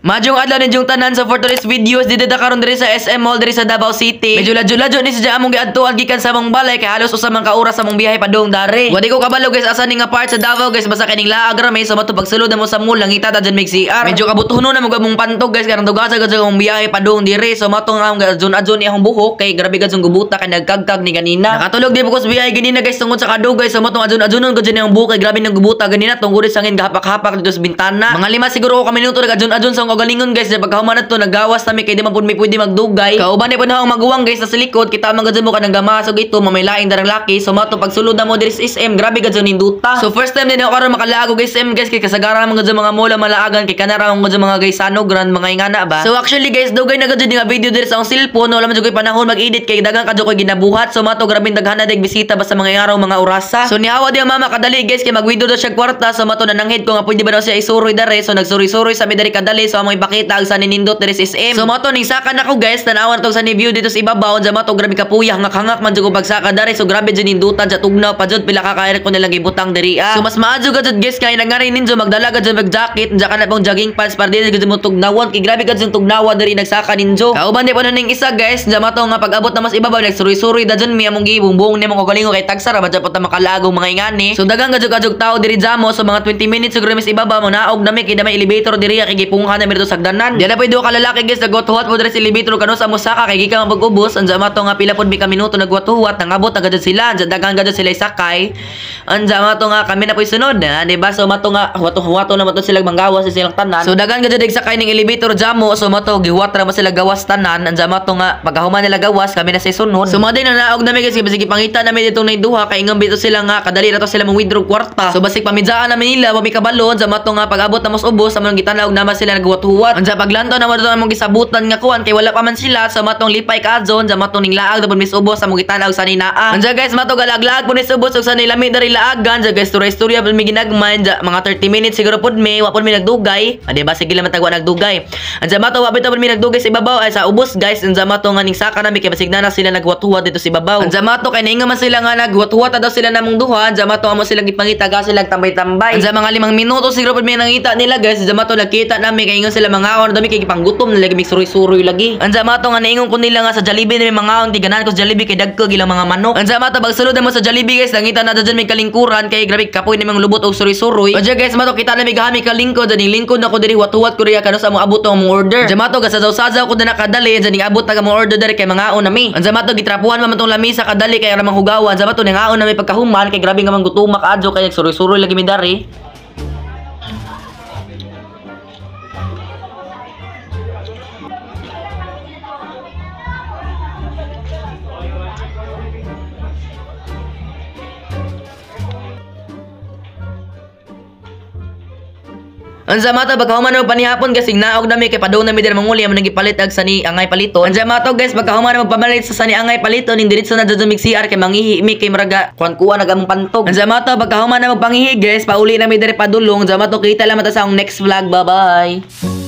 Madyong adlaw ninyong tanan sa for today's videos dito karon diri sa SM Mall diri sa Davao City. Medyo ladyo-ladyo ni sa among giadtuan gikan sa among balay kay halos usa man ka oras sa among biyahe padung dari. Wadi ko kabalo guys asa ni nga part sa Davao guys basta kining laag ra may sa mato pagsulod mo sa mall langita ta dyan may CR. Medyo kabutuhon na mo gamong pantog guys karang dugasa gud sa among biyahe padung diri. So matong among adjon-adjon ni akong buhok kay grabe gud sung gubuta kay nagkagkag ni ganina. Nakatulog di ko sa biyahe ganina guys tungod sa kadug guys. So matong adjon-adjonon gud ni akong buhok kay grabe nang gubuta ganina tungod sa hangin gahapak-hapak dito sa bintana. Mga 5 siguro ko ka minuto nag-adjon-adjon sa akong galingon guys. Pagkahuman na to naggawas nami kay di man pud mi pwede magdugay. Kauban ni pud akong maguwang guys sa likod kita man gud mo kanang gamasog ito mamay-laing darang laki. So mato pagsulod na mo diri sa SM grabe gud ninduta. So first time din ako karon makalaago guys SM guys kay kasagaran man gud mga mola malaagan kay kanara man gud mga guys sano grand mga ingana ba. So actually guys dugay na gud nga video diri sa akong cellphone wala man jud panahon mag-edit kay dagang kadto koy ginabuhat. So mato grabe daghan na dig bisita basta mga araw mga orasa. So nihawa di ang mama kadali guys kay mag-video daw siya kwarta. So mato nananghid ko nga pwede ba daw siya isuroy dere. So nagsuri-suroy sa mi diri kadali so amo ipakita sa ninindot diri sa SM. So mato ning saka nako guys tanawan to sa ni view dito sa ibabaw unsa mato grabe kapuyah ngak-hangak man jud ko pagsaka diri. So grabe jud nindutan sa tugnaw pa jud pila ka kair ko nilang gibutang diri. So mas maadyo gud guys kay nangari ninjo magdala gud mag jacket unsa kana pong jogging pants para dili gud mo tugnawon kay grabe gud yung tugnawa diri nagsaka ninjo. Kauban di pa ning isa guys unsa mato nga pag-abot na mas ibabaw nagsuri-suri dadyon mi among gibong-bong nimo ko galingo kay tagsara ba jud pa makalagong mga ingani. So dagang gud tao diri jamo so mga 20 minutes siguro mis ibabaw mo naog nami kay may elevator diri kay gipunghan na mi dito sa sagdanan. Di na pwede ka lalaki guys nagwatuhat mo diri sa elevator kano sa musaka kay gikan mag-ubos unsa mato nga pila pud mi ka minuto nagwatuhat nangabot na gud sila unsa dagang gud sila sakay unsa mato nga kami na poy sunod di ba. So mato nga wato na mato sila manggawas sa silang tanan. So dagang gud sakay ning elevator jamo so mato giwat ra mo sila gawas tanan unsa mato nga pagkahuman nila gawas kami na sa sunod. So maday na naog nami guys basig ipangita nami dito nay duha kay ingam bito sila nga kadali ra to sila mong withdraw kwarta. So basig pamidzaan namin nila mami kabalo unsa mato nga pag-abot na mos ubos sa mga gitanaog naman sila nagwat-huwat unsa paglantaw na mo dito among gisabutan nga kuan kay wala pa man sila so matong lipay kaadson unsa matong ning laag tapos mis ubos sa mong gitanaog sa ninaa. Unsa guys mato galag-lag pud mis ubos ug sa nilami dari laagan unsa guys storya pud mi ginagman mga 30 minutes siguro pud mi wa pud mi nagdugay di ba sige lang matagwa nagdugay. Unsa mato wa bitaw pud mi nagdugay sa ibabaw ay sa ubos guys unsa mato nga ning saka nami kay basig na sila nagwat-huwat dito sa ibabaw. Unsa mato kay naingon man sila nga nagwat-huwat daw sila namong duha unsa mato amo sila gipangita ga sila tambay-tambay. Unsa mga 5 minuto siguro pud mi nangita nila guys unsa mato nakita nami kay ingon sila mga on dami kay gipanggutom nila gimik suroy-suroy lagi. Unsa mato nga naingon ko nila nga sa Jollibee ni mga on tiganan ko sa Jollibee kay dagko gilang mga manok. Unsa mato pagsulod mo sa Jollibee guys nangita na dyan may kalingkuran kay grabe kapoy ni mga lubot og suroy-suroy. Unsa guys mato kita na may gahami kalingkod dani lingkod na ko diri wat-huwat ko riya kano sa among abot ang order. Unsa mato gasazaw-sazaw ko na nakadali dyan abot na among order diri kay mga on nami. Unsa mato gitrapuhan man tong lamisa kadali kay ra manghugawan. Unsa mato nangaon na may pagkahuman kay grabe nga manggutumak adyo kay suroy-suroy lagi mi dari. Unsa mato pagkahuman mo panihapon kasi naog nami kay padung nami diri manguli amo nagipalit ag sani angay palito. Unsa mato guys pagkahuman mo pamalit sa sani angay palito ning diretso na dudumig CR kay mangihi mi kay maraga kuan-kuan nagamong pantog. Unsa mato pagkahuman mo pangihi guys pauli nami diri padulong. Unsa mato kita lang mata sa akong next vlog. Bye bye.